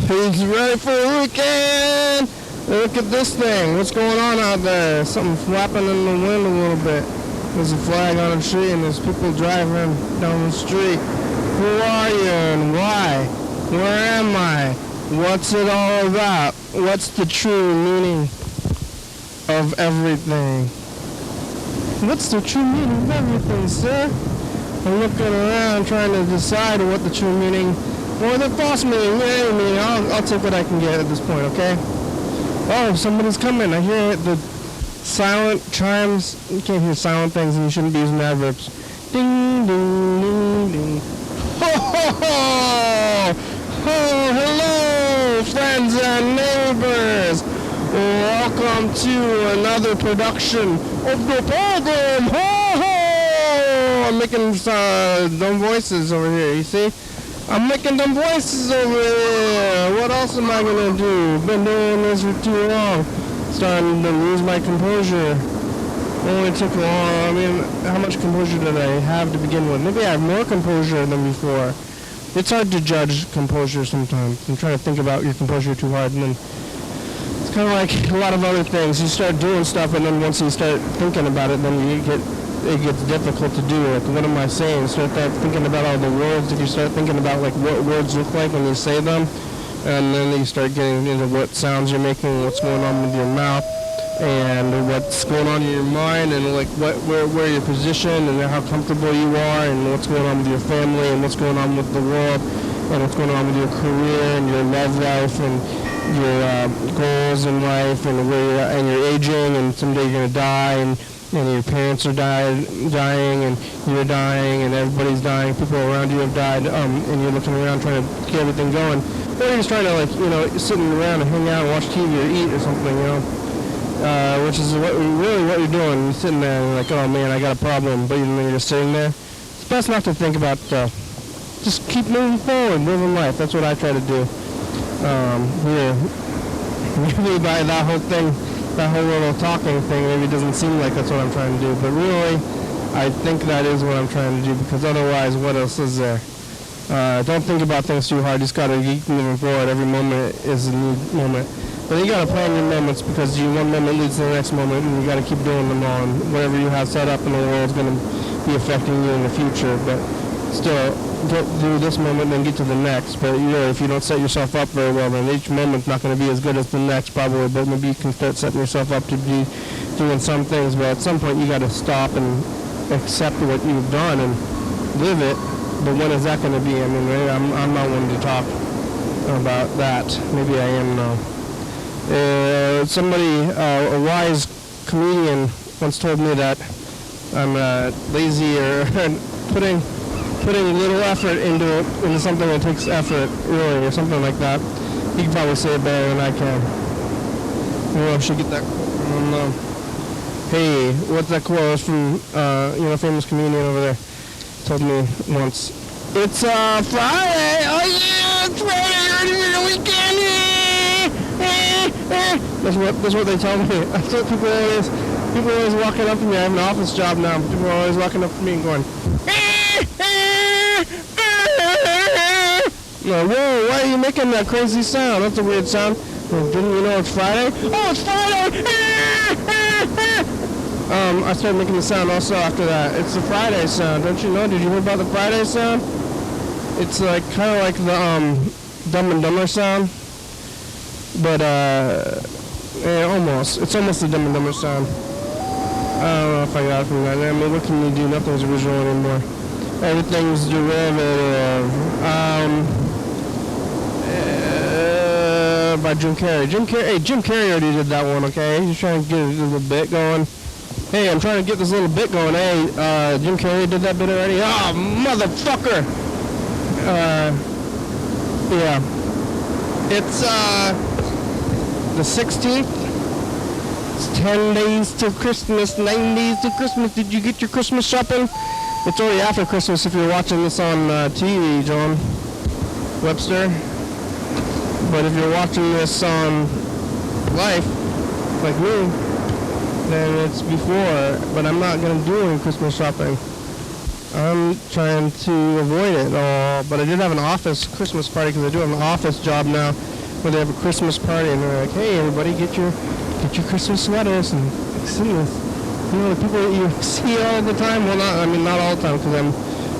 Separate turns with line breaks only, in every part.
He's ready for the weekend. Look at this thing. What's going on out there? Something flapping in the wind a little bit. There's a flag on the tree and there's people driving down the street. Who are you and why? Where am I? What's it all about? What's the true meaning of everything? What's the true meaning of everything, sir? I'm looking around trying to decide what the true meaning or the false meaning, any meaning. I'll take what I can get at this point, okay? Oh, somebody's coming. I hear the silent chimes. You can't hear silent things and you shouldn't be using adverbs. Ding, ding, ding, ding. Ho, ho, ho! Oh, hello, friends and neighbors. Welcome to another production of the program. Ho, ho! I'm making dumb voices over here, you see? I'm making dumb voices over here. What else am I going to do? Been doing this for too long. Starting to lose my composure. Only took long. I mean, how much composure did I have to begin with? Maybe I have more composure than before. It's hard to judge composure sometimes. I'm trying to think about your composure too hard, and then it's kind of like a lot of other things. You start doing stuff, and then once you start thinking about it, then it gets difficult to do. Like, what am I saying? Start thinking about all the words. If you start thinking about like what words look like when you say them, and then you start getting into what sounds you're making, what's going on with your mouth, and what's going on in your mind, and like where your position, and how comfortable you are, and what's going on with your family, and what's going on with the world, and what's going on with your career, and your love life, and your goals in life, and where you're at, and you're aging, and someday you're gonna die, and your parents are dying, and you're dying, and everybody's dying. People around you have died, and you're looking around trying to get everything going. Or you're just trying to, like, sitting around and hang out and watch TV or eat or something, which is really what you're doing. You're sitting there and like, oh man, I got a problem, but you're just sitting there. It's best not to think about stuff. Just keep moving forward, living life. That's what I try to do. Maybe by that whole thing, that whole little talking thing, maybe it doesn't seem like that's what I'm trying to do, but really, I think that is what I'm trying to do, because otherwise, what else is there? Don't think about things too hard. You just gotta keep moving forward. Every moment is a new moment. But you gotta plan your moments, because one moment leads to the next moment, and you gotta keep doing them all. And whatever you have set up in the world is gonna be affecting you in the future. But still, get through this moment, then get to the next. But if you don't set yourself up very well, then each moment's not gonna be as good as the next, probably. But maybe you can start setting yourself up to be doing some things. But at some point, you gotta stop and accept what you've done and live it. But when is that going to be? I mean, I'm not one to talk about that. Maybe I am now. Somebody, a wise comedian, once told me that I'm lazy or putting little effort into something that takes effort, really, or something like that. He can probably say it better than I can. Maybe I should get that quote. Hey, what's that quote? It's from famous comedian over there. Told me once, it's Friday. Oh yeah, it's Friday. Ready for the weekend. That's what they tell me. That's what people always walking up to me. I have an office job now. People are always walking up to me and going, whoa, why are you making that crazy sound? That's a weird sound. Well, didn't you know it's Friday? Oh, it's Friday. I started making the sound also after that. It's the Friday sound, don't you know? Did you hear about the Friday sound? It's like kind of like the Dumb and Dumber sound, but almost. It's almost the Dumb and Dumber sound. I don't know if I got it from that. I mean, what can you do? Nothing's original anymore. Everything's derivative. By Jim Carrey. Jim Carrey already did that one. Okay, he's trying to get a little bit going. Hey, I'm trying to get this little bit going. Hey, Jim Carrey did that bit already. Oh, motherfucker! Yeah. It's, the 16th. It's 10 days till Christmas, 9 days till Christmas. Did you get your Christmas shopping? It's already after Christmas if you're watching this on TV, John Webster. But if you're watching this on live, like me, then it's before, but I'm not going to do any Christmas shopping. I'm trying to avoid it all, but I did have an office Christmas party because I do have an office job now, where they have a Christmas party and they're like, hey, everybody, get your Christmas sweaters and see this. You know, the people that you see all the time. Well, not all the time because I'm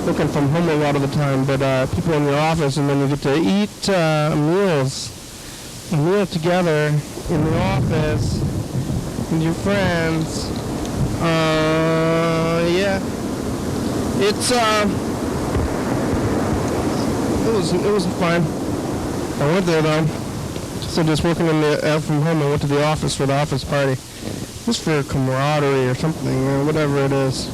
working from home a lot of the time, but people in your office, and then you get to eat a meal together in the office with your friends. Yeah, it's it was fine. I went there though. So just working from home, I went to the office for the office party, just for camaraderie or something, or whatever it is.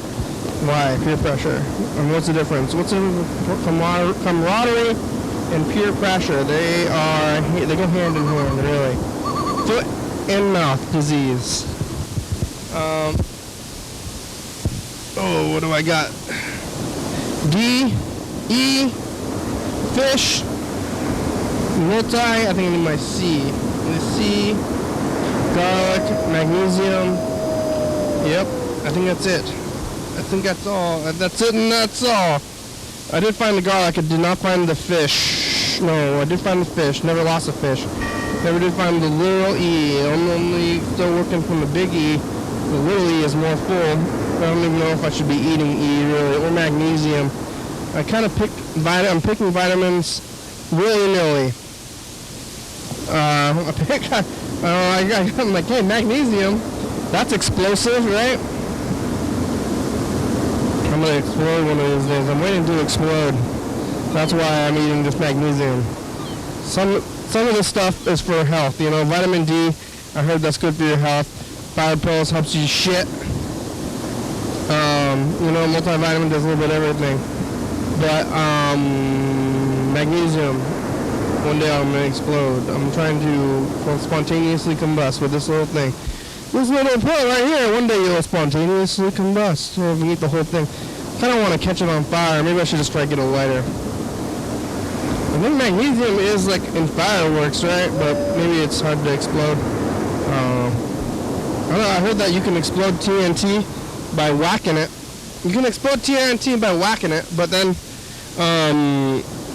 Why? Peer pressure. And what's the difference? What's the camaraderie and peer pressure? They go hand in hand, really. Foot and mouth disease. What do I got? D-E, fish, multi, I think I need my C. The C, garlic, magnesium. Yep, I think that's it. I think that's all. That's it and that's all. I did find the garlic. I did not find the fish. No, I did find the fish. Never lost a fish. Never did find the little E. I'm only still working from the big E. The little E is more full. I don't even know if I should be eating E really, or magnesium. I kind of I'm picking vitamins willy-nilly. I'm like, hey, magnesium. That's explosive, right? I'm going to explode one of these days. I'm waiting to explode. That's why I'm eating this magnesium. Some of this stuff is for health. You know, vitamin D, I heard that's good for your health. Thyroid pills helps you shit. You know, multivitamin does a little bit of everything. But magnesium, one day I'm going to explode. I'm trying to spontaneously combust with this little thing. This little pill right here, one day you'll spontaneously combust. So if you eat the whole thing. I kind of want to catch it on fire. Maybe I should just try to get a lighter. I think magnesium is like in fireworks, right? But maybe it's hard to explode. I don't know, I heard that you can explode TNT by whacking it. You can explode TNT by whacking it, but then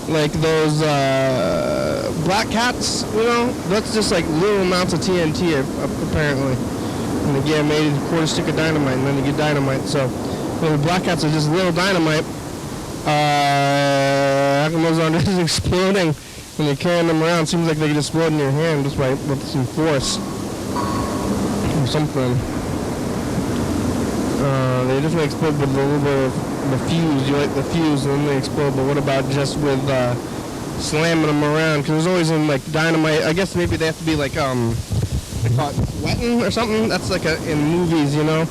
like those black cats, you know, that's just like little amounts of TNT apparently. And they get made a quarter stick of dynamite, and then you get dynamite. So the black cats are just little dynamite. How come those aren't just exploding when you're carrying them around? Seems like they could explode in your hand just with some force or something. They definitely explode with a little bit of the fuse. You light the fuse and then they explode. But what about just with slamming them around? Because there's always in like dynamite. I guess maybe they have to be like they call it sweating or something. That's like in movies, you know.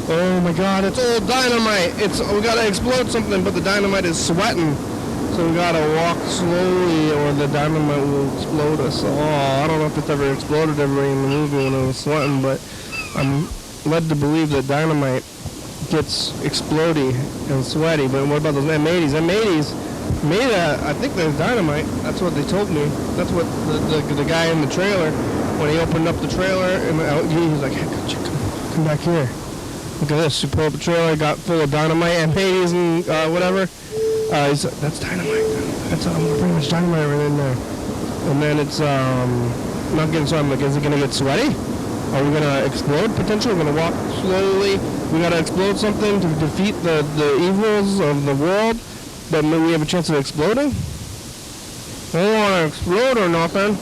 Oh my God, it's all dynamite. We gotta explode something, but the dynamite is sweating. So we gotta walk slowly or the dynamite will explode us. Oh, I don't know if it's ever exploded ever in the movie when it was sweating, but I'm led to believe that dynamite gets explodey and sweaty. But what about those M80s? M80s made I think there's dynamite. That's what they told me. That's what the guy in the trailer, when he opened up the trailer, and he was like, hey, come back here. Look at this. You pull up a trailer, got full of dynamite, M80s and whatever. He's like, that's dynamite. That's pretty much dynamite right in there. And then it's not getting, so I'm like, is it gonna get sweaty? Are we gonna explode potentially? We're gonna walk slowly. We gotta explode something to defeat the evils of the world, but maybe we have a chance of exploding? I don't wanna explode or nothing.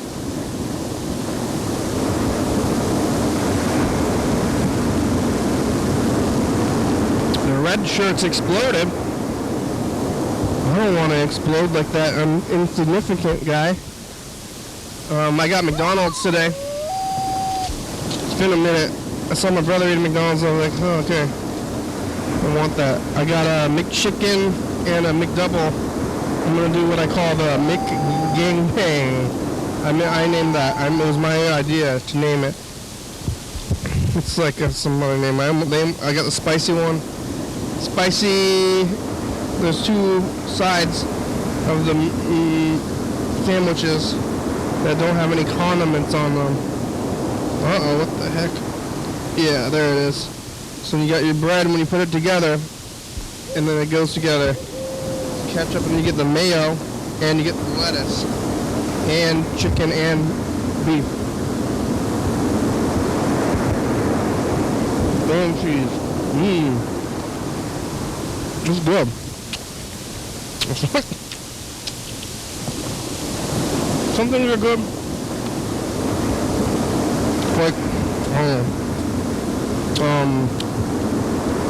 The red shirts exploded. I don't want to explode like that insignificant guy. I got McDonald's today. It's been a minute. I saw my brother eating McDonald's. I was like, oh, okay. I want that. I got a McChicken and a McDouble. I'm going to do what I call the McGangbang. I named that. It was my idea to name it. It's like some other name. I got the spicy one. Spicy. There's two sides of the sandwiches that don't have any condiments on them. Uh-oh, what the heck? Yeah, there it is. So you got your bread when you put it together, and then it goes together. Ketchup, and you get the mayo, and you get the lettuce, and chicken, and beef. Grilled cheese. It's good. It's like, some things are good. Like,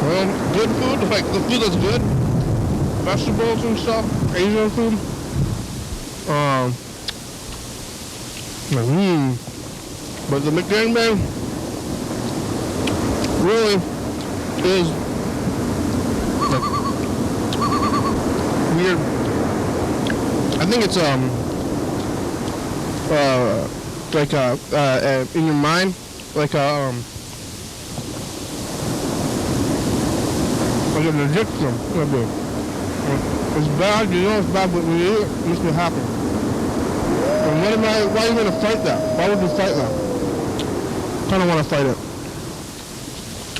well, good food, like the food that's good. Vegetables and stuff, Asian food. But the McGangbang really is like weird. I think it's like in your mind, like an addiction. It's bad, you know it's bad, but when you eat it, it makes me happy. And why are you going to fight that? Why would you fight that? I kind of want to fight it.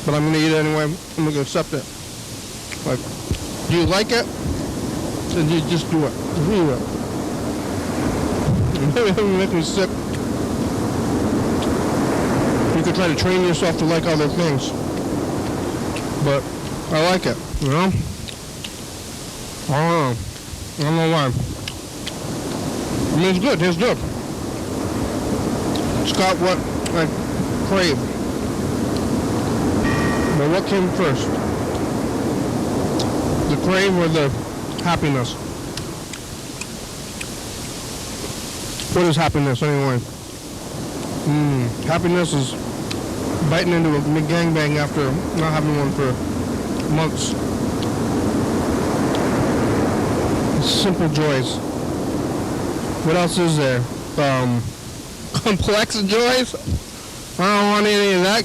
But I'm going to eat it anyway. I'm going to accept it. Like, do you like it? Then you just do it. Just eat it. Maybe it will make me sick. You could try to train yourself to like other things. But I like it, you know? I don't know why. I mean, it's good. It's good. It's got what I crave. But what came first? The crave or the happiness? What is happiness anyway? Happiness is biting into a McGangbang after not having one for months. Simple joys. What else is there? Complex joys? I don't want any of that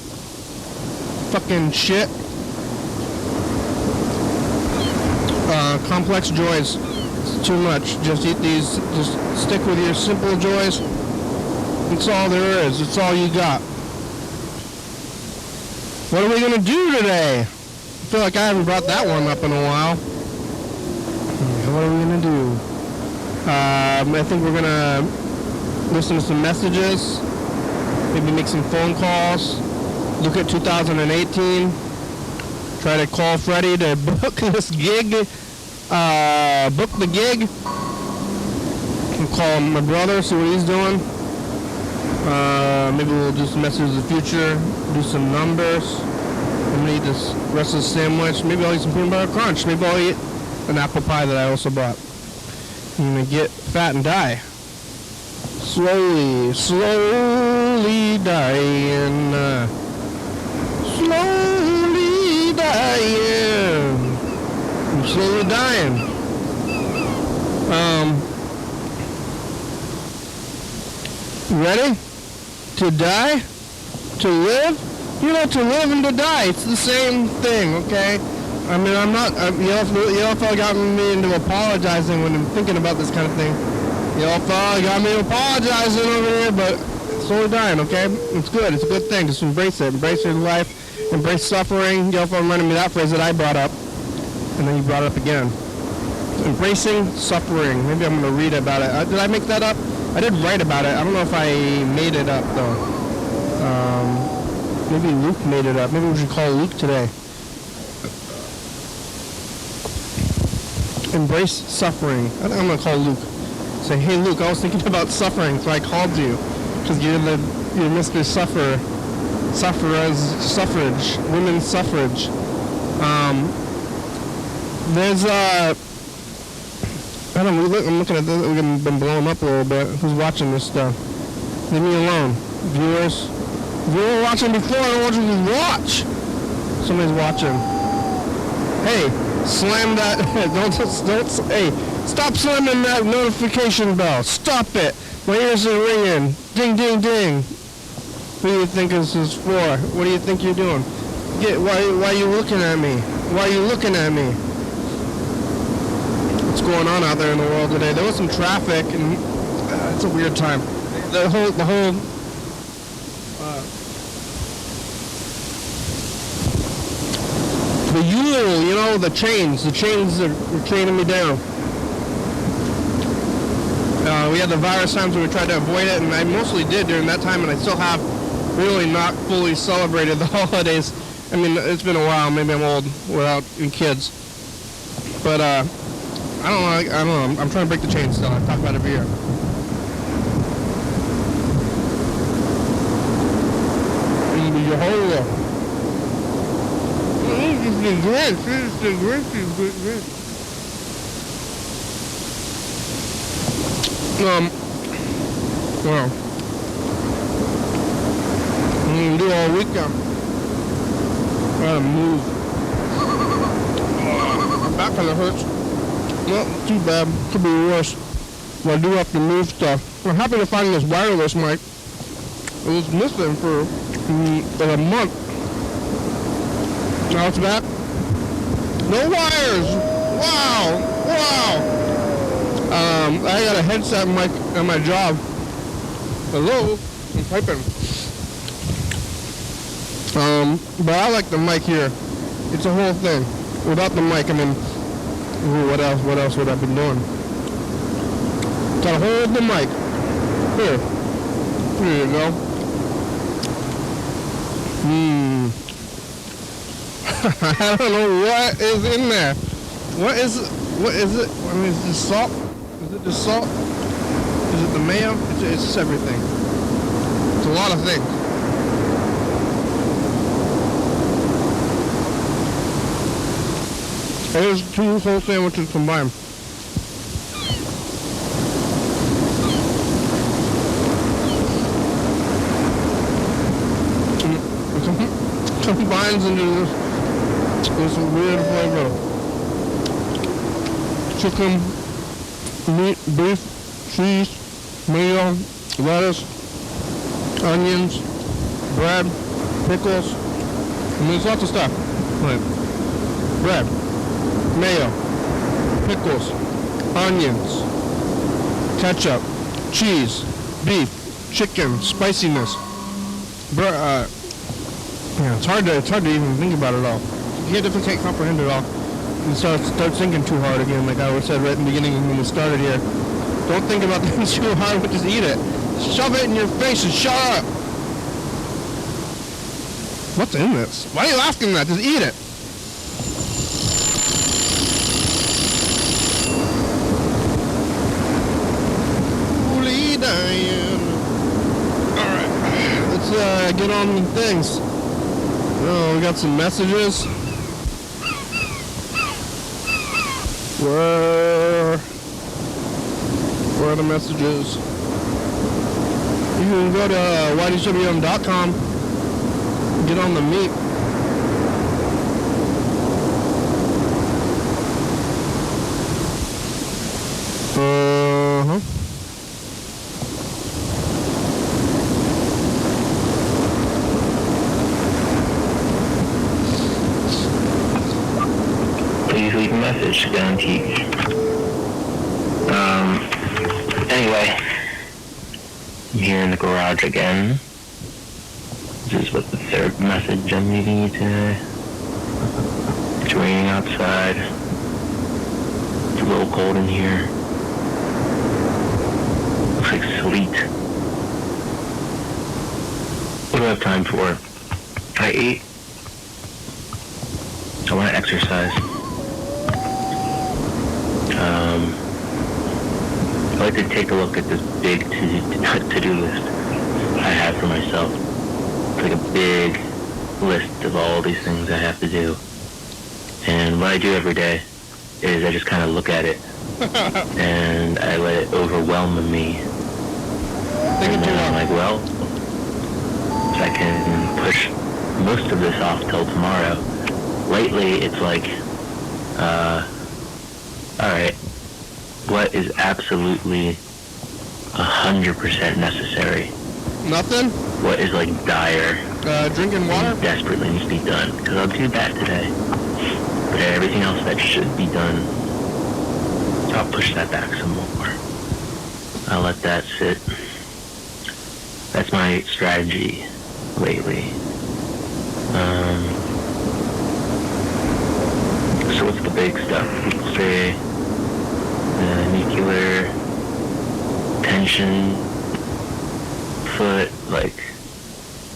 fucking shit. Complex joys. It's too much. Just eat these. Just stick with your simple joys. It's all there is. It's all you got. What are we gonna do today? I feel like I haven't brought that one up in a while. What are we gonna do? I think we're gonna listen to some messages, maybe make some phone calls, look at 2018, try to call Freddie to book this gig, book the gig, and call my brother, see what he's doing. Maybe we'll do some messages of the future, do some numbers. I'm gonna eat this rest of the sandwich. Maybe I'll eat some peanut butter crunch. Maybe I'll eat an apple pie that I also bought. I'm gonna get fat and die. Slowly dying. Slowly dying. I'm slowly dying. Ready? To die? To live? You know, to live and to die. It's the same thing, okay? I mean, I'm not, y'all got me into apologizing when I'm thinking about this kind of thing. Y'all got me apologizing over here, but slowly dying, okay? It's good. It's a good thing. Just embrace it. Embrace your life. Embrace suffering. Y'all reminded me that phrase that I brought up, and then you brought it up again. Embracing suffering. Maybe I'm going to read about it. Did I make that up? I did write about it. I don't know if I made it up, though. Maybe Luke made it up. Maybe we should call Luke today. Embrace suffering. I think I'm going to call Luke. Say, hey Luke, I was thinking about suffering, so I called you. Because you're Mr. Suffrage, women's suffrage. There's I don't know, I'm looking at this, we've been blowing up a little bit. Who's watching this stuff? Leave me alone. Viewers. If you were watching before, I don't want you to watch. Somebody's watching. Hey, slam that. Hey, stop slamming that notification bell. Stop it. My ears are ringing. Ding, ding, ding. Who do you think this is for? What do you think you're doing? Why are you looking at me? Why are you looking at me? What's going on out there in the world today? There was some traffic, and it's a weird time. The whole the Yule, you know, the chains are chaining me down. We had the virus times where we tried to avoid it, and I mostly did during that time, and I still have really not fully celebrated the holidays. I mean, it's been a while. Maybe I'm old without kids. But, I don't know. I'm trying to break the chain still. I talk about it every year. Jehovah. This is the Grinch. This is the Grinch. Well, I'm gonna do all weekend. Gotta move. My back kinda hurts. Not too bad. Could be worse. But I do have to move stuff. I'm happy to find this wireless mic. It was missing for a month. Now it's back. No wires. Wow. I got a headset mic at my job. Hello. I'm typing. But I like the mic here. It's a whole thing. Without the mic, I mean, what else would I be doing? Gotta hold the mic. Here you go. I don't know what is in there. What is it? I mean, is this salt? Is it just salt? Is it the mayo? It's just everything. It's a lot of things. Here's 2 whole sandwiches combined. Combines into this weird flavor. Chicken, meat, beef, cheese, mayo, lettuce, onions, bread, pickles. I mean, it's lots of stuff. Right. Bread, mayo, pickles, onions, ketchup, cheese, beef, chicken, spiciness. Yeah, it's hard to even think about it all. You can't comprehend it all. You start thinking too hard again, like I said right in the beginning when we started here. Don't think about things too hard, but just eat it. Shove it in your face and shut up. What's in this? Why are you asking that? Just eat it. Holy Diane. Alright, let's get on with things. Oh, we got some messages. Where are the messages? You can go to YDHWM.com. Get on the meet.
Leave a message guaranteed. Anyway, I'm here in the garage again. This is what the 3rd message I'm leaving you today. It's raining outside. It's a little cold in here. Looks like sleet. What do I have time for? I ate. I want to exercise. I like to take a look at this big to-do list I have for myself. It's like a big list of all these things I have to do. And what I do every day is I just kind of look at it and I let it overwhelm me. And then I'm like, well, I can push most of this off till tomorrow. Lately, it's like, alright, what is absolutely 100% necessary?
Nothing?
What is like dire?
Drinking water?
Desperately needs to be done, because I'll do that today. But everything else that should be done, I'll push that back some more. I'll let that sit. That's my strategy lately. So what's the big stuff? People say nuclear Russian foot, like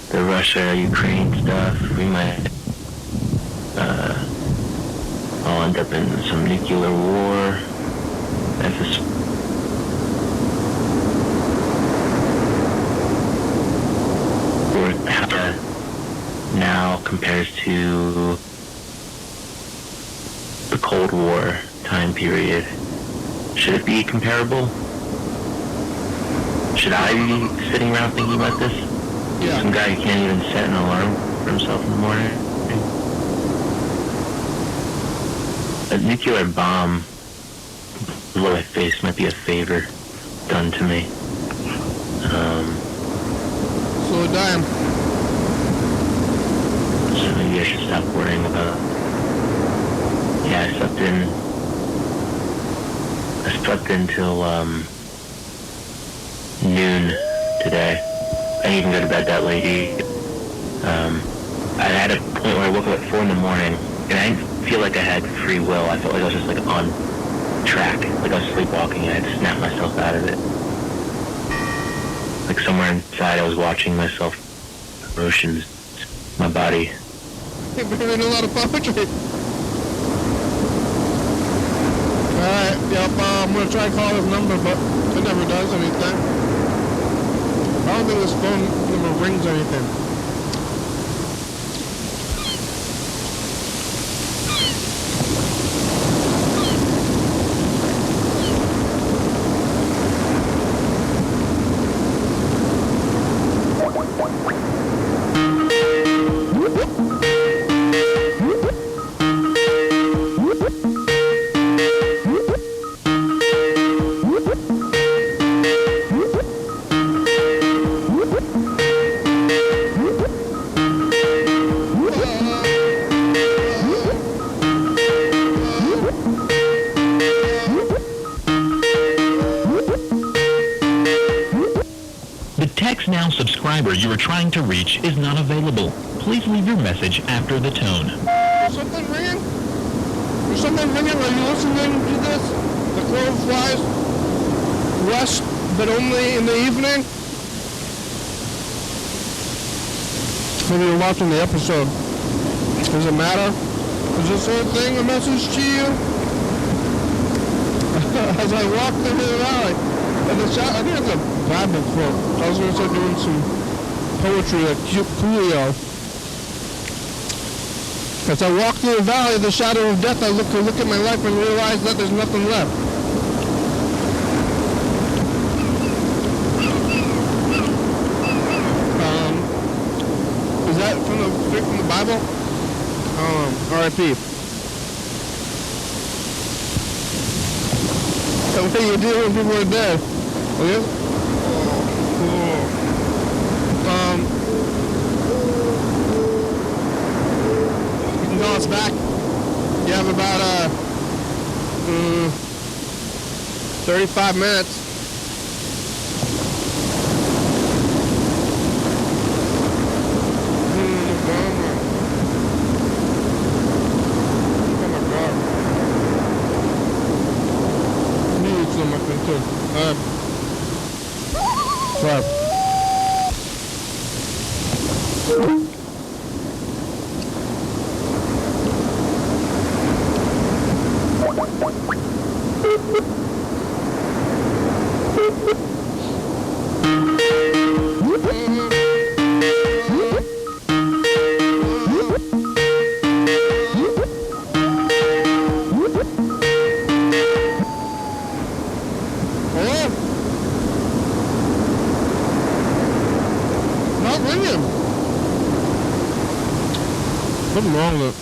the Russia-Ukraine stuff. We might all end up in some nuclear war. That's just how that now compares to the Cold War time period. Should it be comparable? Should I be sitting around thinking about this?
Yeah.
Some guy who can't even set an alarm for himself in the morning. A nuclear bomb below my face might be a favor done to me.
Slow down.
So maybe I should stop worrying about it. Yeah, I slept in till noon today. I didn't even go to bed that late. I had a point where I woke up at 4 in the morning, and I didn't feel like I had free will. I felt like I was just like on track, like I was sleepwalking, and I had to snap myself out of it. Like somewhere inside, I was watching myself, emotions, my body.
You're reading a lot of poetry. Alright, yep, I'm gonna try to call his number, but it never does anything. I don't think this phone number rings anything.
Now subscriber you are trying to reach is not available. Please leave your message after the tone.
Is something ringing? Is something ringing? Are you listening to this? The crow flies west, but only in the evening? Maybe you're watching the episode. Does it matter? Is this whole thing a message to you? As I walk through the valley, and the shot, I think it's a Bible quote. I was going to start doing some poetry like Coolio. As I walk through the valley of the shadow of death, I look at my life and realize that there's nothing left. Is that straight from the Bible? R.I.P. That's what you do when people are dead. Okay? You can call us back. You have about 35 minutes. Right. Something wrong with it.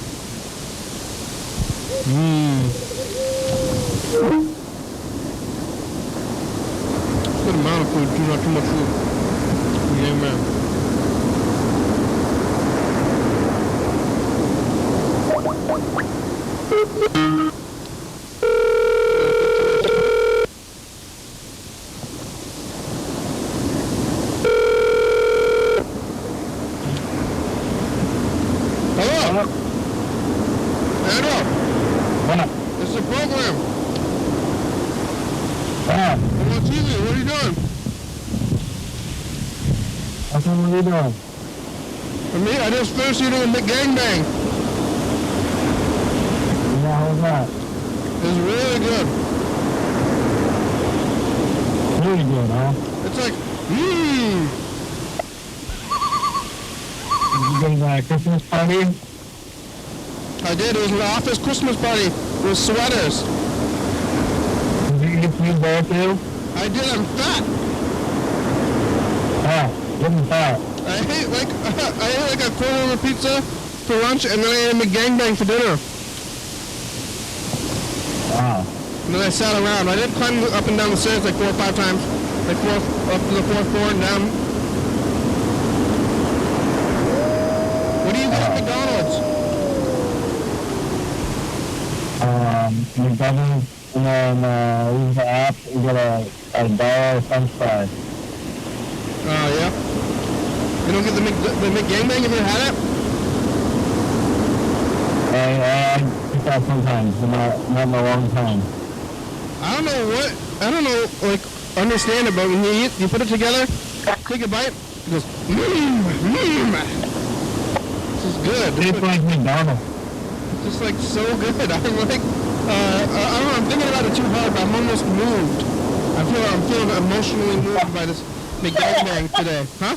Good amount of food, too, not too much food. Yeah, man. It's a program. I'm on TV. What are you doing?
Thurston, what are you doing?
For me, I just finished eating a McGangbang.
Yeah, how was that?
It was really good.
Really good, huh?
It's like,
Did you go to a Christmas party?
I did. It was an office Christmas party with sweaters.
Did you get some there too?
I did. I'm fat.
Ah, getting fat.
I ate like a quarter of a pizza for lunch, and then I ate a McGangbang for dinner.
Wow.
And then I sat around. I did climb up and down the stairs like 4 or 5 times, like up to the 4th floor and down. What do you get at McDonald's?
McDonald's, and then use the app, you get a $1 French fry.
Yeah. You don't get the McGangbang? Have you had it?
I pick that sometimes, but not in a long time.
I don't know, like, understand it, but when you eat, you put it together, take a bite, it goes, This is good.
Tastes like McDonald's.
It's just like so good. I'm like, I don't know, I'm thinking about it too hard, but I'm almost moved. I'm feeling emotionally moved by this McGangbang today. Huh?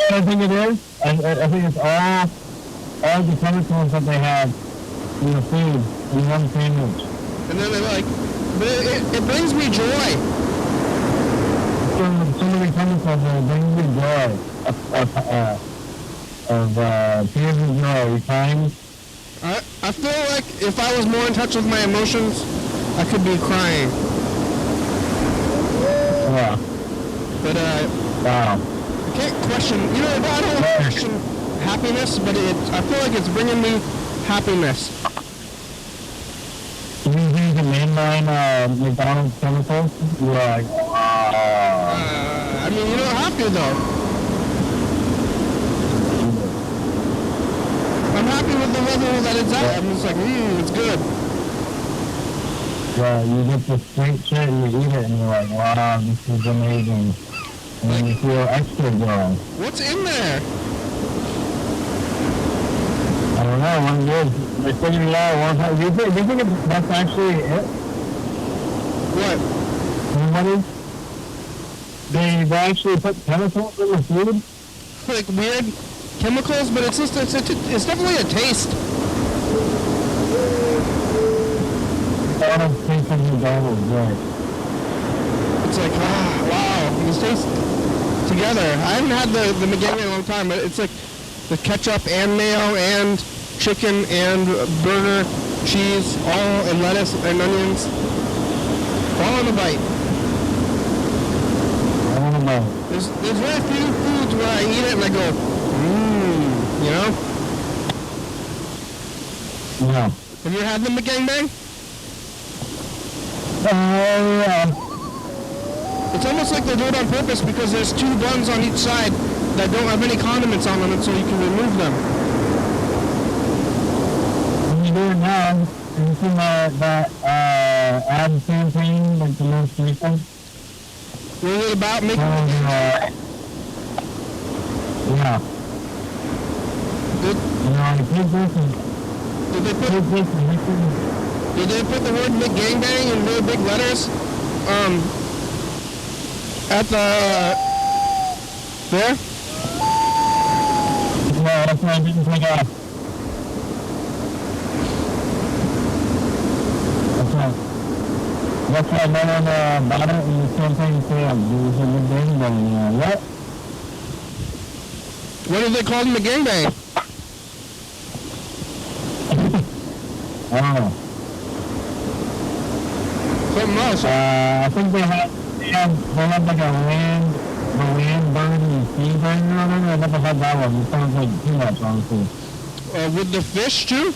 I think it is. I think it's all the chemicals that they have in the food in one sandwich.
And then they're like, but it brings me joy.
So many chemicals that bring me joy of tears of joy, times.
I feel like if I was more in touch with my emotions, I could be crying.
Yeah.
But
Wow.
I can't question, I don't question happiness, but I feel like it's bringing me happiness.
You use the mainline McDonald's chemicals? You're like,
I mean, you don't have to though. I'm happy with the level that it's at. I'm just like, it's good.
yeah, you get the straight shit and you eat it and you're like, wow, this is amazing. And then you feel extra joy.
What's in there?
I don't know what it is. They figured it out one time. Do you think that's actually it?
What?
Anybody? They actually put chemicals in the food?
Like weird chemicals, but it's definitely a taste.
McDonald's tastes like McDonald's, right?
It's like, wow, these taste together. I haven't had the McGangbang in a long time, but it's like the ketchup and mayo and chicken and burger, cheese, all and lettuce and onions, all in a bite.
I don't know.
There's very few foods where I eat it and I go, you know?
Yeah.
Have you had the McGangbang?
Yeah.
It's almost like they do it on purpose because there's 2 buns on each side that don't have any condiments on them, and so you can remove them.
When you do it now, have you seen that ad campaign, like the most recent?
What is it about making?
Yeah.
Did they put the word McGangbang in really big letters? At the there?
No, that's why I didn't take off. That's why no one bought it and the campaign failed. It was a McGangbang. What?
What do they call them McGangbang?
I don't know.
Something else.
I think they have like a land bird and sea bird or whatever. I never had that one. It sounds like peanuts, honestly.
With the fish too?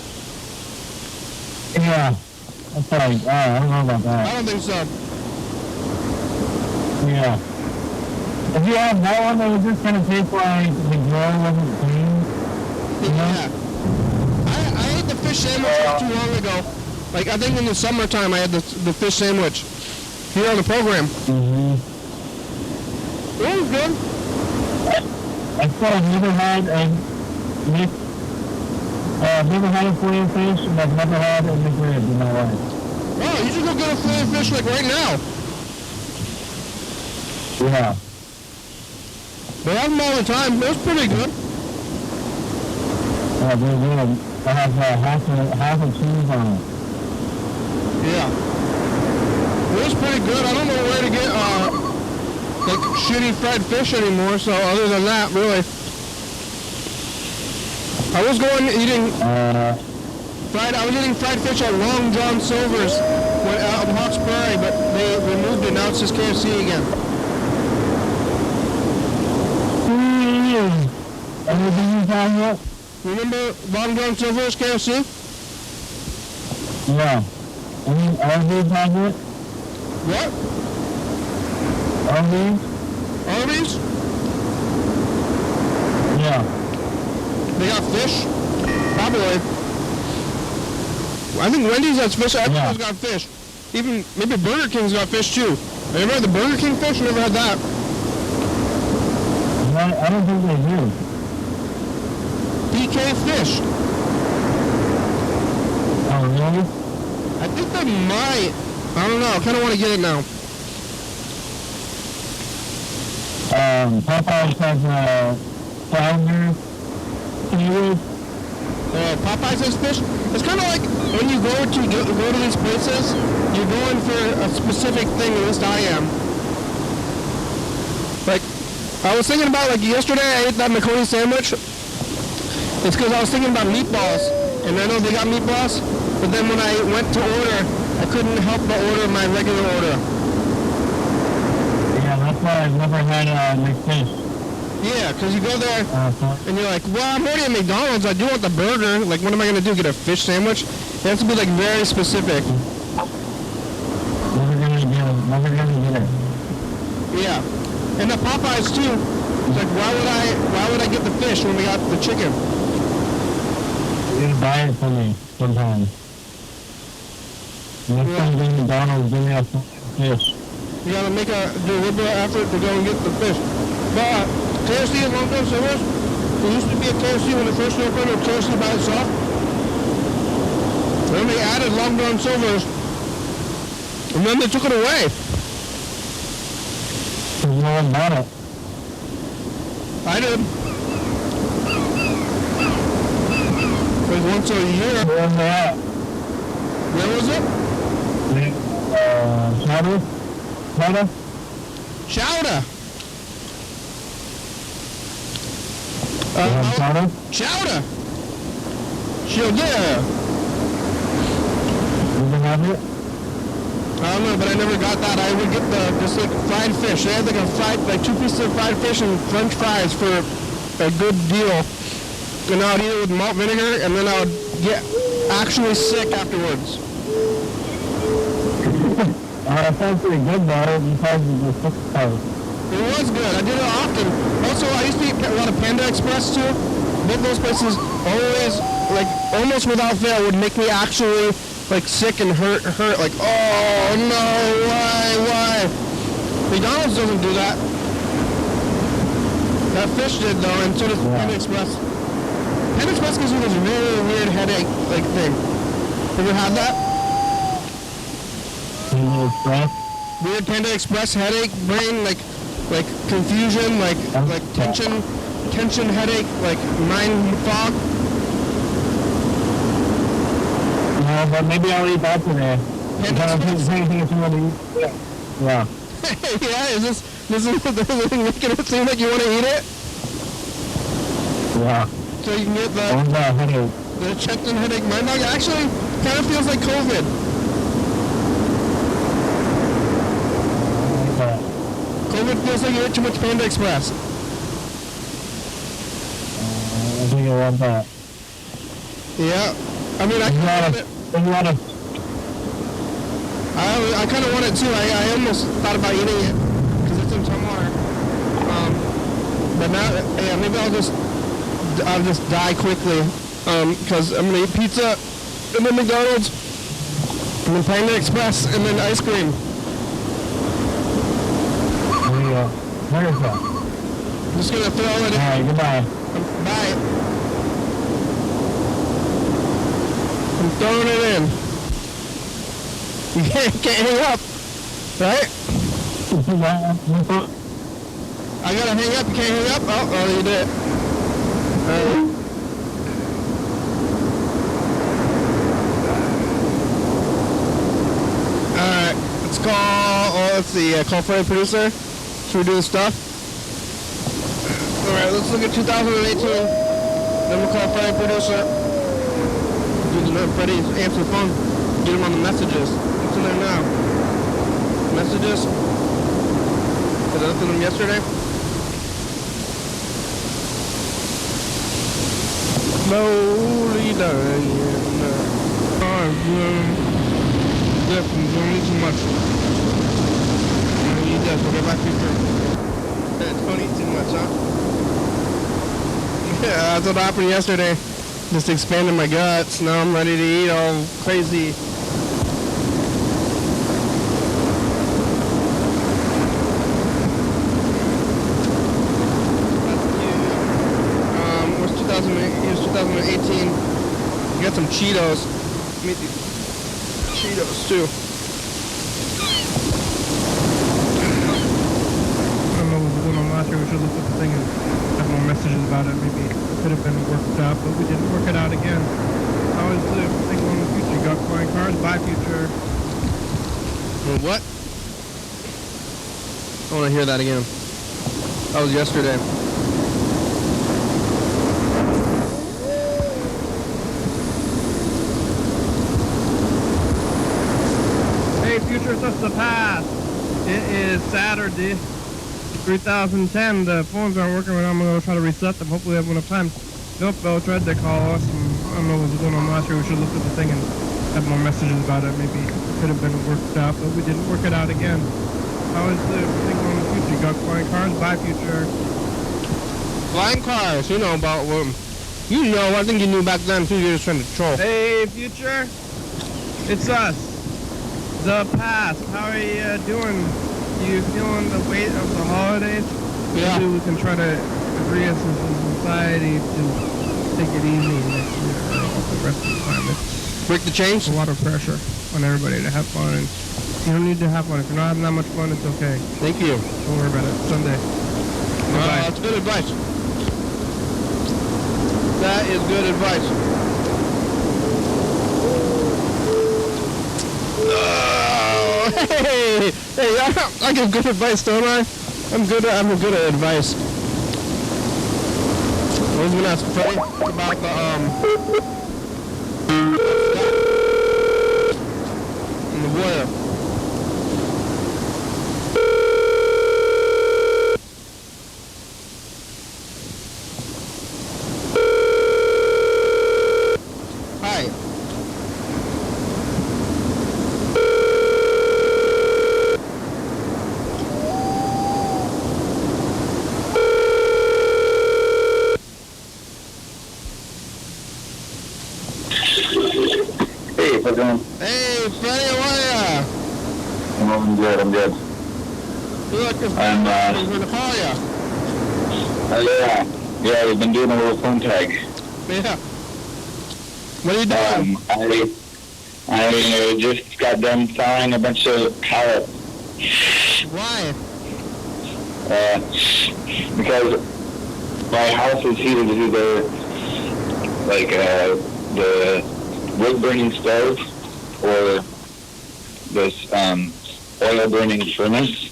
Yeah. That's like, I don't know about that.
I don't think so.
Yeah. If you have that one, it would just kind of taste like the grill wasn't clean. You know?
Yeah. I ate the fish sandwich not too long ago. Like, I think in the summertime I had the fish sandwich here on the program.
Mm-hmm.
It was good.
I still have never had a mixed, never had a fillet of fish, and I've never had a McRib in my life.
Oh, you should go get a fillet of fish like right now.
Yeah.
They have them all the time. That's pretty good.
They're good. I have half a cheese on it.
Yeah. It was pretty good. I don't know where to get like shitty fried fish anymore. So other than that, really, I was eating fried fish at Long John Silver's out in Hawkesbury, but they removed it. Now it's just KFC again.
Anything you found yet?
Remember Long John Silver's KFC?
Yeah. Any Arby's have it?
What?
Arby's?
Arby's?
Yeah.
They got fish? Probably. I think Wendy's has fish. Everyone's got fish. Even maybe Burger King's got fish too. Remember the Burger King fish? Never had that.
I don't think they do.
BK fish.
Oh, really?
I think they might. I don't know. I kind of want to get it now.
Popeyes has flounder sandwich.
Popeyes has fish. It's kind of like when you go to these places, you're going for a specific thing. At least I am. Like, I was thinking about, like, yesterday I ate that macaroni sandwich. It's because I was thinking about meatballs, and I know they got meatballs, but then when I went to order, I couldn't help but order my regular order.
Yeah, that's why I've never had McFish.
Yeah, because you go there, and you're like, well, I'm already at McDonald's, I do want the burger. Like, what am I going to do, get a fish sandwich? It has to be, like, very specific.
Never gonna get it.
Yeah. And the Popeyes, too. It's like, why would I get the fish when we got the chicken?
You buy it for me sometimes. Next time you go to McDonald's, give me a fish.
You gotta do a little bit of effort to go and get the fish. But KFC and Long John Silver's, there used to be a KFC when it first opened, or KFC by itself. Then they added Long John Silver's, and then they took it away.
Because no one bought it.
I did. Like once a year.
Where was it at?
Where was it?
Chowder?
Chowder.
Chowder?
Chowder. Yeah.
You can have it?
I don't know, but I never got that. I would get just like fried fish. They had like 2 pieces of fried fish and French fries for a good deal. And I would eat it with malt vinegar, and then I would get actually sick afterwards.
That sounds pretty good though, because of the six part.
It was good. I did it often. Also, I used to eat a lot of Panda Express too. Both those places always, like, almost without fail, would make me actually, like, sick and hurt. Like, oh no, why? McDonald's doesn't do that. That fish did though, and so does Panda Express. Panda Express gives you this really weird headache, like, thing. Have you had that?
Panda Express?
Weird Panda Express headache, brain, like confusion, like tension headache, like mind fog.
No, but maybe I'll eat that today.
Panda Express?
Yeah.
Yeah, is this making it seem like you want to eat it?
Yeah.
So you can get the checked in headache mind fog. Actually, kind of feels like COVID. COVID feels like you ate too much Panda Express.
I think I want that.
Yeah. I mean, I kind of want it too. I almost thought about eating it because it's in Tamar. But now, yeah, maybe I'll just die quickly because I'm gonna eat pizza and then McDonald's and then Panda Express and then ice cream.
Where is that?
Just gonna throw it in.
Alright, goodbye.
Bye. I'm throwing it in. You can't hang up, right? I gotta hang up. You can't hang up? Oh, you did. Alright, let's call, let's see, call Freddy producer. Should we do the stuff? Alright, let's look at 2018. Then we'll call Freddy producer. Freddy answer the phone. Get him on the messages. What's in there now? Messages? Did I look at them yesterday? Slowly dying. Definitely don't eat too much. You eat that, so get back to your don't eat too much, huh? Yeah, that's what happened yesterday. Just expanded my guts. Now I'm ready to eat all crazy. What's 2018? You got some Cheetos. Meet these Cheetos too. I don't know what was going on last year. We should look at the thing and have more messages about it. Maybe it could have been worked out, but we didn't work it out again. How is the thing going in the future? You got flying cars? Bye, future. What? I want to hear that again. That was yesterday. Hey, future, that's the past. It is Saturday, 3010. The phones aren't working right now. I'm going to try to reset them. Hopefully, I have enough time. Nope, Bell tried to call us. And I don't know what was going on last year. We should look at the thing and have more messages about it. Maybe it could have been worked out, but we didn't work it out again. How is the thing going in the future? You got flying cars? Bye, future. Flying cars, you know about them. You know, I think you knew back then too. You're just trying to troll. Hey, future. It's us. The past. How are you doing? You feeling the weight of the holidays? Yeah. Maybe we can try to agree as a society to take it easy next year. The rest of the time, it's break the chains. A lot of pressure on everybody to have fun. And you don't need to have fun. If you're not having that much fun, it's okay. Thank you. Don't worry about it. Sunday. That's good advice. That is good advice. Hey, I give good advice, don't I? I'm good at advice. I was gonna ask Freddie about the and the boiler. Hi.
Hey, how's it going?
Hey, Freddie, how are ya?
I'm good, I'm good.
You look like
I'm,
going to call ya.
Yeah, we've been doing a little phone tag.
Yeah. What are you doing?
I just got done thawing a bunch of pallets.
Why?
Because my house is heated either like the wood-burning stove or this oil-burning furnace.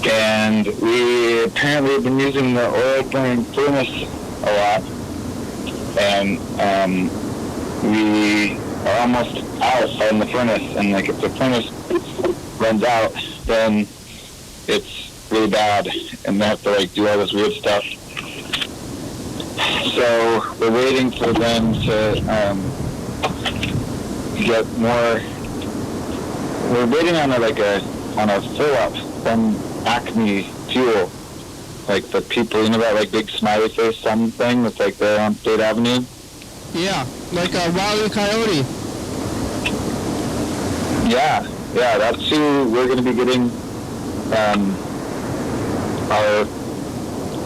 And we apparently have been using the oil-burning furnace a lot. And we are almost out on the furnace. And like if the furnace runs out, then it's really bad. And they have to like do all this weird stuff. So we're waiting for them to get more. We're waiting on a fill up from Acme Fuel, like the people, you know that like big smiley face something that's like there on State Avenue.
Yeah, like a Wile E. Coyote.
Yeah, that's who we're going to be getting our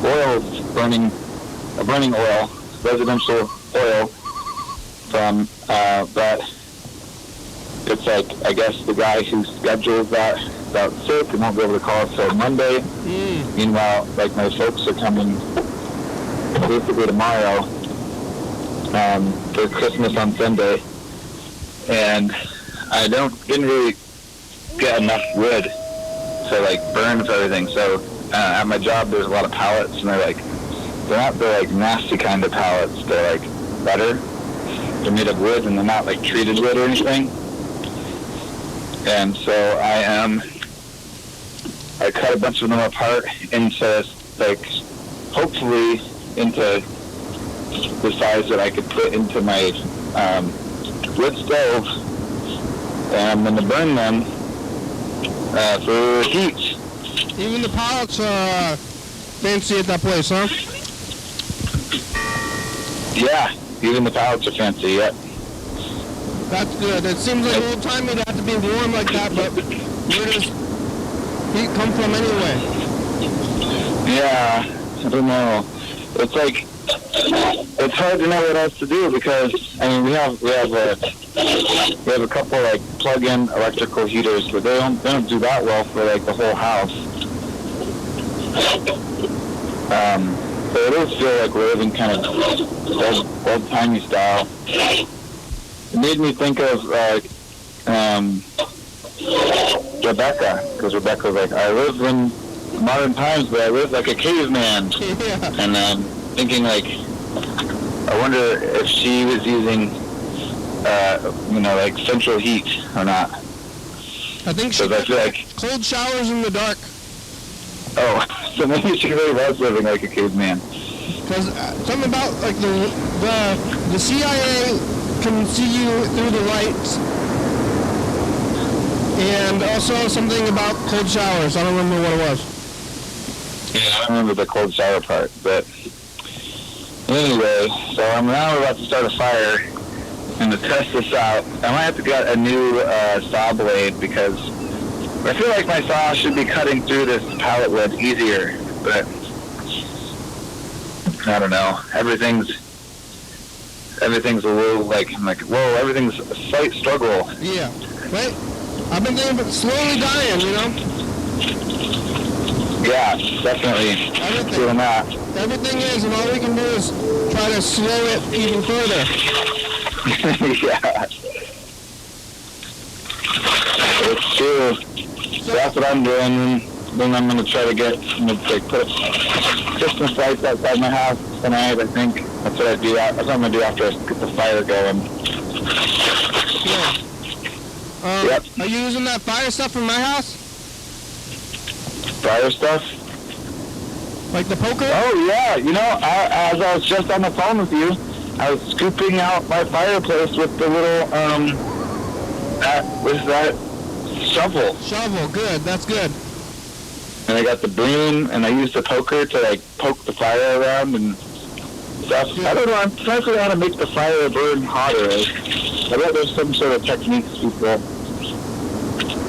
oil's burning oil, residential oil from, but it's like, I guess the guy who schedules that is out sick and won't be able to call us till Monday. Meanwhile, like, my folks are coming basically tomorrow for Christmas on Sunday, and I didn't really get enough wood to like burn for everything. So at my job, there's a lot of pallets, and they're not the like nasty kind of pallets. They're like better. They're made of wood, and they're not like treated wood or anything. And so I cut a bunch of them apart into like, hopefully into the size that I could put into my wood stove, and I'm going to burn them for heat.
Even the pallets are fancy at that place, huh?
Yeah, even the pallets are fancy, yeah.
That's good. It seems like old time it'd have to be warm like that, but where does heat come from anyway?
Yeah, I don't know. It's like, it's hard to know what else to do because, I mean, we have a couple like plug-in electrical heaters, but they don't do that well for like the whole house. So it does feel like we're living kind of old-timey style. It made me think of like Rebecca, because Rebecca was like, I live in modern times, but I live like a caveman.
Yeah.
And thinking like, I wonder if she was using, like central heat or not.
I think she
I feel like,
cold showers in the dark.
oh, so maybe she really was living like a caveman.
Because something about like the CIA can see you through the lights, and also something about cold showers. I don't remember what it was.
Yeah, I don't remember the cold shower part, but anyway, so I'm now about to start a fire, and to test this out, I might have to get a new saw blade because I feel like my saw should be cutting through this pallet wood easier, but I don't know. Everything's a little like, I'm like, whoa, everything's a slight struggle.
Yeah, right? I've been thinking about slowly dying, you know?
Yeah, definitely. Feeling that.
Everything is, and all we can do is try to slow it even further.
Yeah. It's true. So that's what I'm doing, and then I'm going to try to put Christmas lights outside my house tonight, I think. That's what I do. That's what I'm going to do after I get the fire going.
Yeah.
Yep.
Are you using that fire stuff from my house?
Fire stuff?
Like the poker?
Oh, yeah. You know, as I was just on the phone with you, I was scooping out my fireplace with the little, that shovel.
Shovel, good. That's good.
And I got the broom, and I used the poker to, like, poke the fire around and stuff.
Yeah.
I don't know. I'm trying to figure out how to make the fire burn hotter. I bet there's some sort of techniques people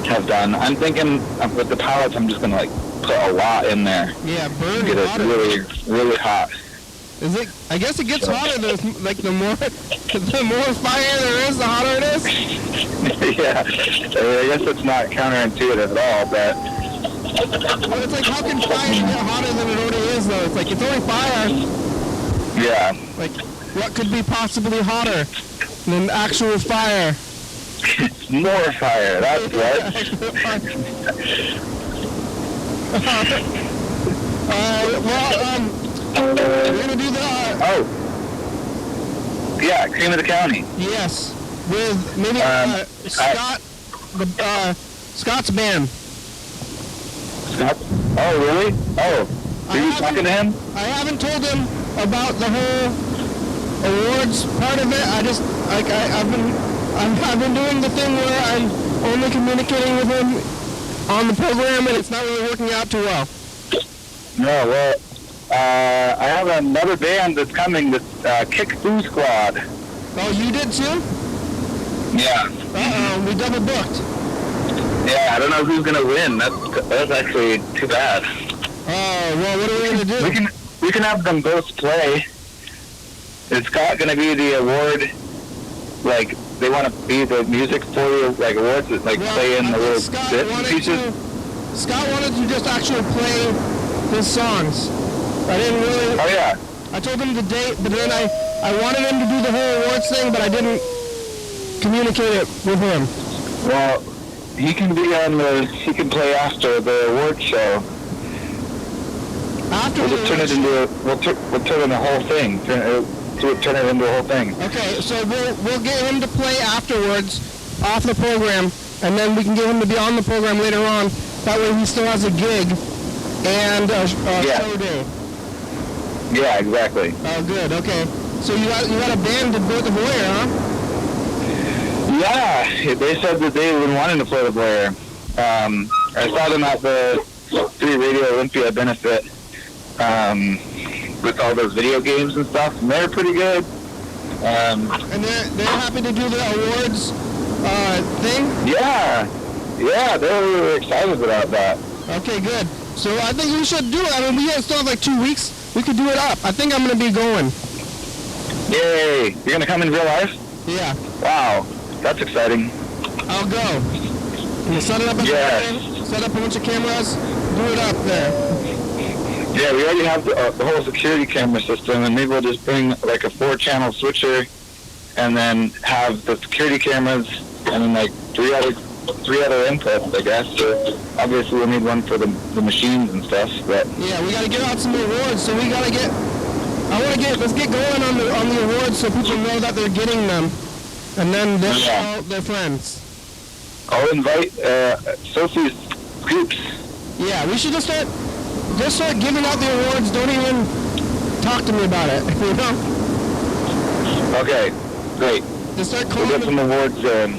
have done. I'm thinking with the pallets, I'm just going to, like, put a lot in there.
Yeah, burn
Get it
hotter.
really, really hot.
Is it? I guess it gets hotter. Like the more fire there is, the hotter it is.
Yeah. I guess it's not counterintuitive at all, but
Well, it's like, how can fire get hotter than it already is, though? It's like, it's only fire.
yeah.
Like, what could be possibly hotter than actual fire?
More fire, that's right.
We're gonna do the.
Yeah, cream of the county.
Yes, with maybe Scott, Scott's band.
Scott? Oh, really? Oh, are you talking to him?
I haven't told him about the whole awards part of it. I've been doing the thing where I'm only communicating with him on the program, and it's not really working out too well.
No, well, I have another band that's coming, that's Kick Foo Squad.
Oh, you did too?
Yeah.
Uh-oh, we double booked.
Yeah, I don't know who's gonna win. That's actually too bad.
Oh, well, what are we gonna do?
we can have them both play. Is Scott going to be the award? Like, they want to be the music for you, like awards, like play in the little bits and pieces?
Scott wanted to just actually play his songs. I didn't really...
Oh, yeah.
I told him the date, but then I wanted him to do the whole awards thing, but I didn't communicate it with him.
Well, he can be on he can play after the award show.
After
We'll just turn it into we'll turn in the whole thing. Turn it into a whole thing.
Okay, so we'll get him to play afterwards off the program, and then we can get him to be on the program later on. That way he still has a gig and a show day.
Yeah, exactly.
Oh, good. Okay. So you got a band to play the Boyer, huh?
Yeah, they said that they've been wanting to play the Boyer. I saw them at the Free Radio Olympia benefit with all those video games and stuff, and they're pretty good.
And they're happy to do the awards thing?
Yeah, they're really excited about that.
Okay, good. So I think we should do it. I mean, we still have like 2 weeks. We could do it up. I think I'm going to be going.
Yay! You're going to come in real life?
Yeah.
Wow, that's exciting.
I'll go. We'll set it up set up a bunch of cameras, do it up there.
Yeah, we already have the whole security camera system, and maybe we'll just bring like a 4-channel switcher and then have the security cameras and then like three other inputs, I guess. So obviously we'll need one for the machines and stuff, but...
Yeah, we got to get out some awards, so we got to let's get going on the awards so people know that they're getting them, and then they'll tell their friends.
I'll invite Sophie's groups.
Yeah, we should just start giving out the awards. Don't even talk to me about it, you know?
Okay, great.
Just start
We'll get some awards in.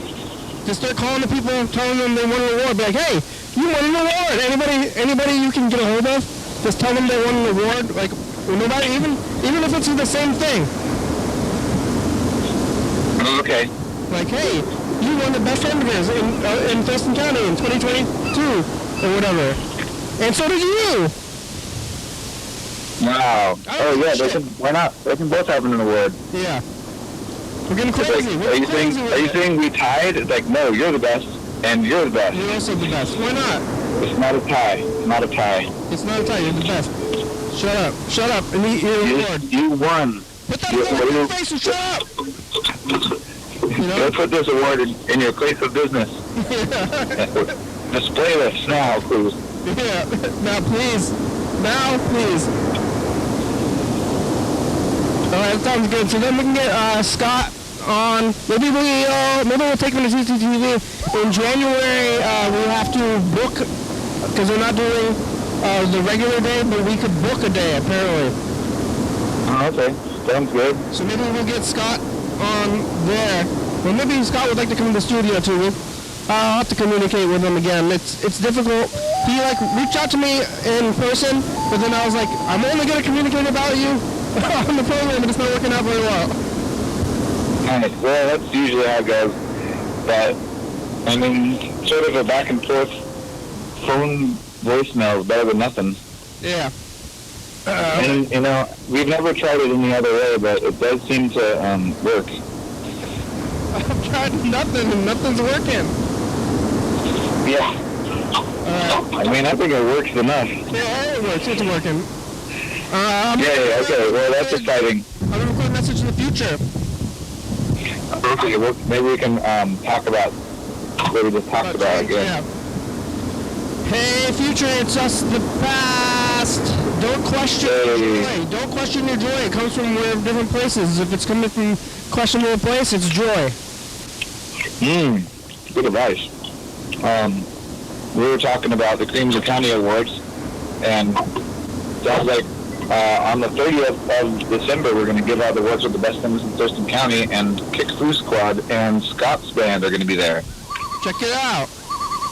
Just start calling the people, telling them they won an award. Be like, hey, you won an award. Anybody you can get a hold of, just tell them they won an award. Like, nobody, even if it's the same thing.
Okay.
Like, hey, you won the best hamburgers in Thurston County in 2022 or whatever. And so did you.
Wow. Oh yeah, why not? They can both have an award.
Yeah. We're getting crazy.
Like, are you saying we tied? It's like, no, you're the best, and you're the best.
You're also the best. Why not?
It's not a tie. It's not a tie.
It's not a tie. You're the best. Shut up, and eat your award.
You won.
Put that award in your face and shut up. You know?
Let's put this award in your place of business. Display this now, please.
Yeah. Now, please. All right, that sounds good. So then we can get Scott on. Maybe we'll take him to TCTV in January. We have to book because we're not doing the regular day, but we could book a day apparently.
Okay, sounds good.
So maybe we'll get Scott on there. Well, maybe Scott would like to come to the studio too. I'll have to communicate with him again. It's difficult. He reached out to me in person, but then I was like, I'm only gonna communicate about you on the program, but it's not working out very well.
Alright, well, that's usually how it goes. But, I mean, sort of a back and forth phone voicemail is better than nothing.
Yeah.
And, you know, we've never tried it any other way, but it does seem to work.
I've tried nothing, and nothing's working.
Yeah. I mean, I think it works enough.
Yeah, it works. It's working.
Okay. Well, that's exciting.
I'm going to record a message in the future.
Okay, well, maybe we can talk about what we just talked about again.
Yeah. Hey, future, it's us, the past. Don't question your joy. Don't question your joy. It comes from different places. If it's coming from questionable place, it's joy.
Good advice. We were talking about the Creams County Awards, and sounds like on the 30th of December, we're going to give out the awards for the best things in Thurston County, and Kick Foo Squad and Scott's band are going to be there.
Check it out.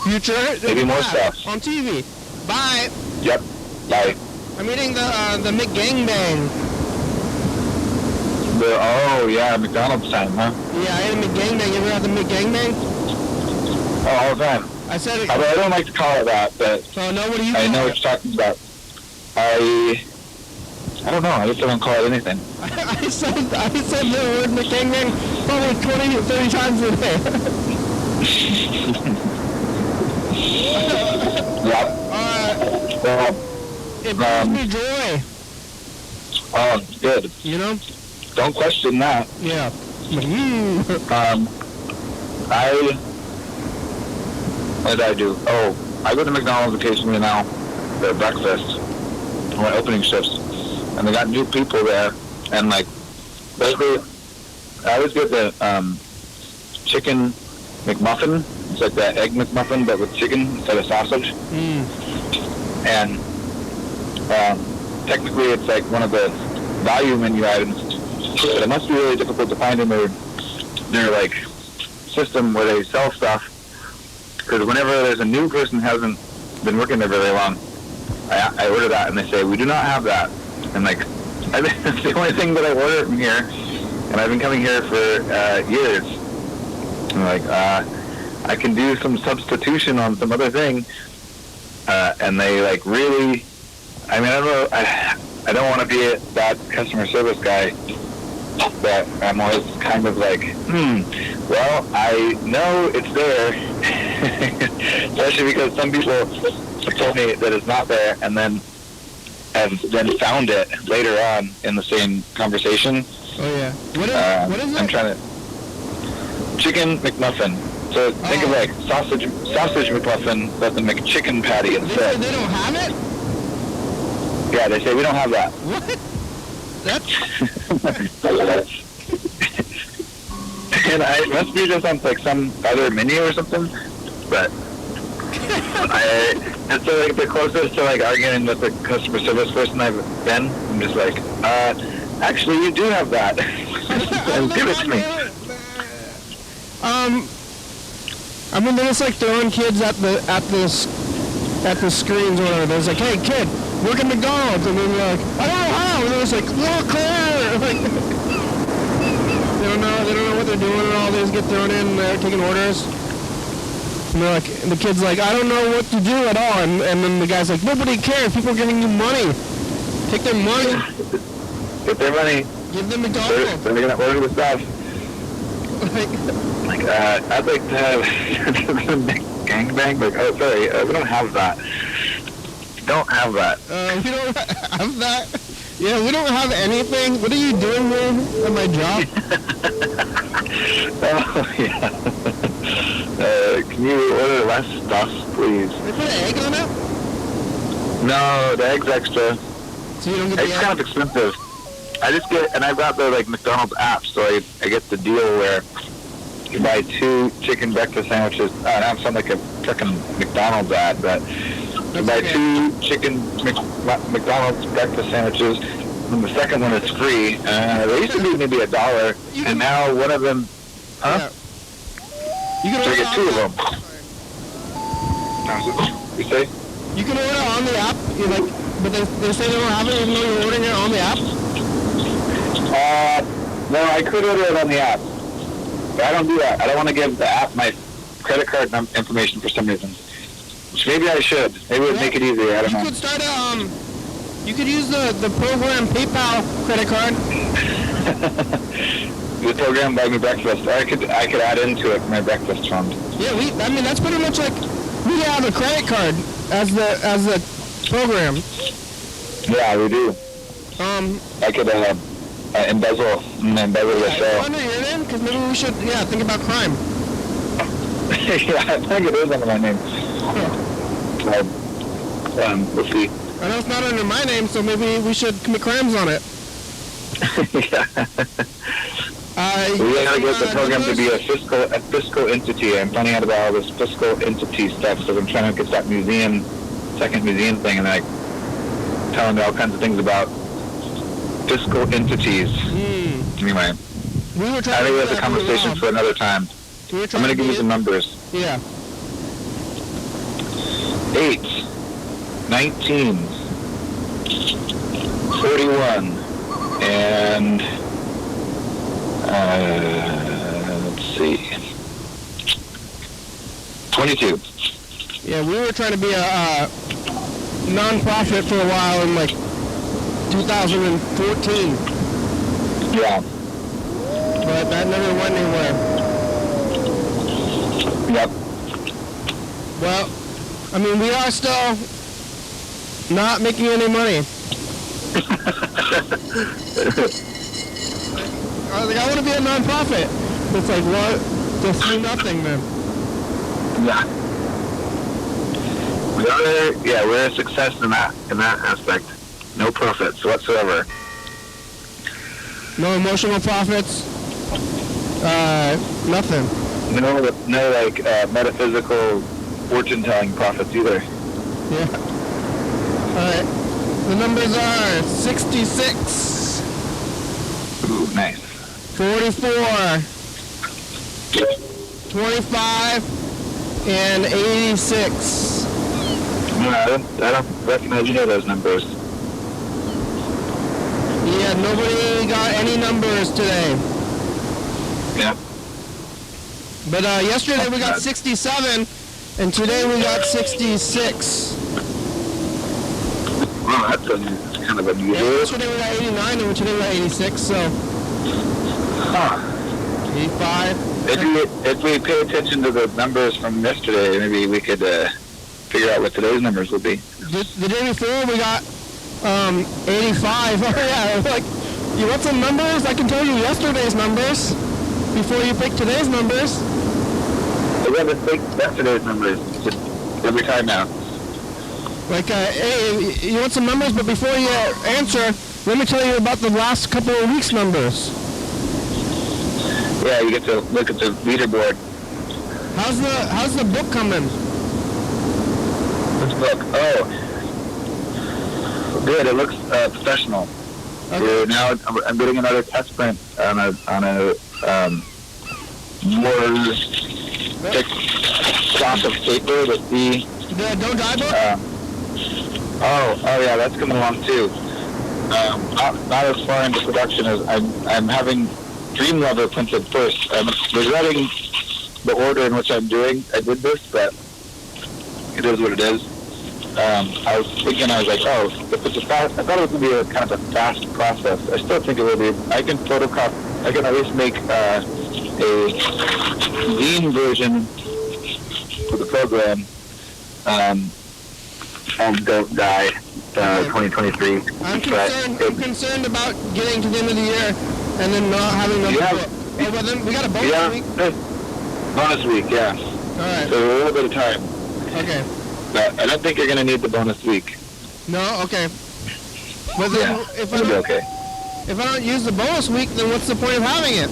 Future.
Maybe more stuff.
On TV. Bye.
Yep. Bye.
I'm eating the McGangbang.
Oh, yeah, McDonald's time, huh?
Yeah, I ate a McGangbang. You ever had the McGangbang?
Oh, all the time.
I said it.
Although I don't like to call it that, but
So, no, what do you call
I know
it?
what you're talking about. I don't know. I just don't call it anything.
I said the word McGangang probably 20 or 30 times a day.
Yep. Well,
It brings me joy,
oh, good.
you know?
Don't question that.
Yeah.
What did I do? Oh, I go to McDonald's occasionally now for breakfast, my opening shifts, and they got new people there, and like, basically, I always get the chicken McMuffin. It's like that egg McMuffin, but with chicken instead of sausage. And technically, it's like one of the value menu items, but it must be really difficult to find in their like system where they sell stuff. Because whenever there's a new person who hasn't been working there very long, I order that, and they say, we do not have that. And like, it's the only thing that I order from here, and I've been coming here for years. And like, I can do some substitution on some other thing, and they like really, I mean, I don't know, I don't want to be that customer service guy, but I'm always kind of like, well, I know it's there, especially because some people have told me that it's not there, and then found it later on in the same conversation.
Oh, yeah. What is it?
I'm trying to... Chicken McMuffin. So think of like sausage McMuffin, but the McChicken patty instead.
They don't have it?
Yeah, they say we don't have that.
What? That's...
And it must be just on like some other menu or something, but and so like the closest to like arguing with the customer service person I've been, I'm just like, actually you do have that. And give it to me.
I mean, they're just like throwing kids at the screens or whatever. There's like, hey kid, work at McDonald's, and then they're like, I don't know how, and they're just like, look here. Like, they don't know what they're doing, and all they just get thrown in there taking orders. And they're like, and the kid's like, I don't know what to do at all, and then the guy's like, nobody cares, people are giving you money. Take their money.
Get their money.
Give them McDonald's.
They're gonna order the stuff. I'd like to have gangbang. Like, oh, sorry, we don't have that. Don't have that.
We don't have that. Yeah, we don't have anything. What are you doing here at my job?
Oh, yeah. Can you order less stuff, please?
They put an egg on it?
No, the egg's extra.
So you don't get the egg?
It's kind of expensive. I just get, and I've got the like McDonald's app, so I get the deal where you buy 2 chicken breakfast sandwiches. Now I'm sounding like a frickin' McDonald's ad, but you buy 2 chicken McDonald's breakfast sandwiches, and the second one is free. They used to be maybe $1, and now one of them, huh?
Yeah.
So you get 2 of them. You say?
You can order on the app, but they say they don't have it even though you're ordering it on the app?
No, I could order it on the app. But I don't do that. I don't want to give the app my credit card information for some reason. Which maybe I should. Maybe it would make it easier. I don't know.
You could start you could use the program PayPal credit card.
The program buy me breakfast. Or I could add into it my breakfast fund.
Yeah, I mean that's pretty much like we have a credit card as the program.
Yeah, we do. I could embezzle the show.
Under your name, because maybe we should think about crime.
Yeah, I think it is under my name. We'll see.
I know it's not under my name, so maybe we should commit crimes on it.
Yeah. We gotta get the program to be a fiscal entity. I'm finding out about all this fiscal entity stuff, so I'm trying to get that second museum thing, and telling me all kinds of things about fiscal entities. Anyway, I think that's a conversation for another time. I'm going to give you some numbers.
Yeah.
8, 19, 41, and let's see, 22.
Yeah, we were trying to be a non-profit for a while, and like 2014,
Yeah.
but that never went anywhere.
Yep.
Well, I mean, we are still not making any money. I was like, I want to be a non-profit. It's like, what? Just do nothing, then.
Yeah. We're a success in that aspect. No profits whatsoever.
No emotional profits. Nothing.
No like metaphysical fortune-telling profits either.
Yeah. All right. The numbers are 66,
Ooh, nice.
44, 25, and 86.
No, I don't recognize any of those numbers.
Yeah, nobody got any numbers today.
Yeah.
But yesterday we got 67, and today we got 66.
Well, that's kind of
Yeah,
unusual.
yesterday we got 89, and today we got 86, so
Huh.
85.
If we pay attention to the numbers from yesterday, maybe we could figure out what today's numbers will be.
The day before we got 85. Oh yeah, like, you want some numbers? I can tell you yesterday's numbers before you pick today's numbers.
I got to think yesterday's numbers just every time now.
Like, hey, you want some numbers? But before you answer, let me tell you about the last couple of weeks' numbers.
Yeah, you get to look at the leaderboard.
How's the book coming?
This book. Oh, good. It looks professional.
Okay.
I'm getting another test print on a more thick stock of paper to see.
The Don't Die book?
Oh yeah, that's coming along too. Not as far into production as I'm having Dream Lover printed first. I'm regretting the order in which I did this, but it is what it is. I was like, oh, if it's I thought it was going to be a kind of a fast process. I still think it will be. I can at least make a zine version for the program. And Don't Die 2023.
I'm concerned about getting to the end of the year and then not having another book. Oh, but then we got a bonus week?
Bonus week, yeah.
All right.
So a little bit of time.
Okay.
But I don't think you're going to need the bonus week.
No? Okay. But then if I don't use the bonus week, then what's the point of having it?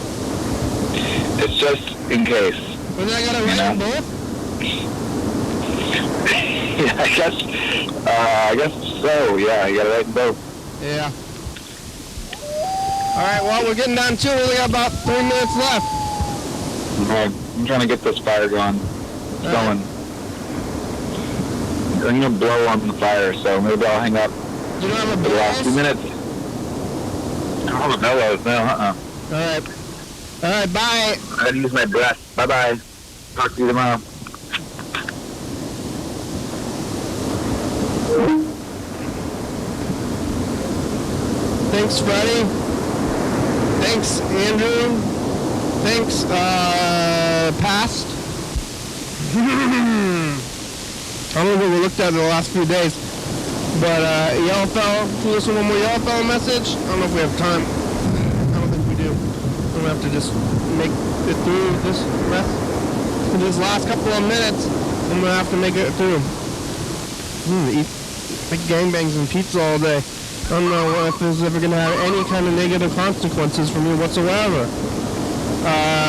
It's just in case.
But then I got to write them both?
Yeah, I guess so. Yeah, you got to write them both.
Yeah. All right, well, we're getting down to it. We only got about 3 minutes left.
I'm trying to get this fire going. It's going. I'm going to blow on the fire, so maybe I'll hang up
You don't have a
for the last few
bonus?
minutes. I don't have a bellows, no,
All right. All right, bye.
I had to use my breath. Bye-bye. Talk to you tomorrow.
Thanks, Freddie. Thanks, Andrew. Thanks, Past. I don't know what we looked at in the last few days, but Yellow Fellow, can you listen to one more Yellow Fellow message? I don't know if we have time. I don't think we do. I'm gonna have to just make it through this rest. In these last couple of minutes, I'm gonna have to make it through. Eat big gangbangs and pizza all day. I don't know if this is ever gonna have any kind of negative consequences for me whatsoever.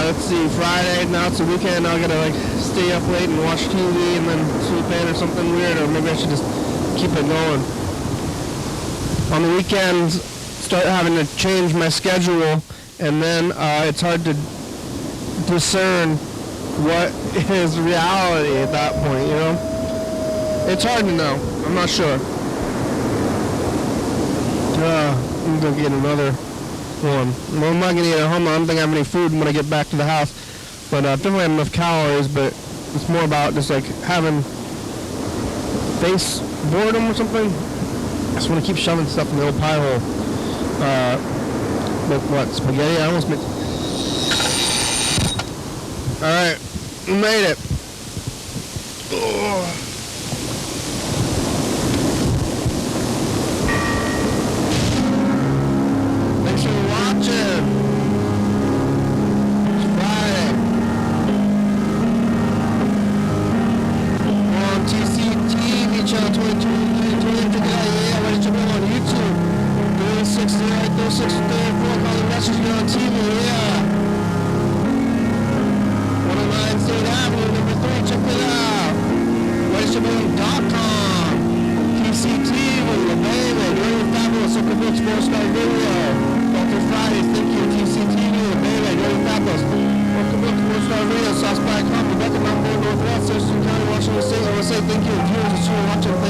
Let's see, Friday, now it's the weekend, I gotta like stay up late and watch TV and then sleep in or something weird, or maybe I should just keep it going. On the weekends, start having to change my schedule, and then it's hard to discern what is reality at that point, you know? It's hard to know. I'm not sure. I'm gonna get another one. Well, I'm not gonna eat at home. I don't think I have any food when I get back to the house. But definitely have enough calories, but it's more about just like having face boredom or something. just want to keep shoving stuff in the old pie hole. With what? Spaghetti? I almost made... Alright, we made it. Oh. Thanks for watching. It's Friday. We're on TCTV channel 22. Check it out, yeah. YDHWM on YouTube. 36383634. Call the message. You're on TV, yeah. 109 State Avenue, number 3. Check it out. YDHWM.com. TCTV, the baby. Very fabulous. Look at Books, Sports Guy Video. Walter Fridays, thank you. TCTV, the baby. Very fabulous. Look at Books, Sports Guy Video. South by Company, Beckham, Mountain Northwest, Thurston County, Washington State. I want to say thank you. Viewers, watching.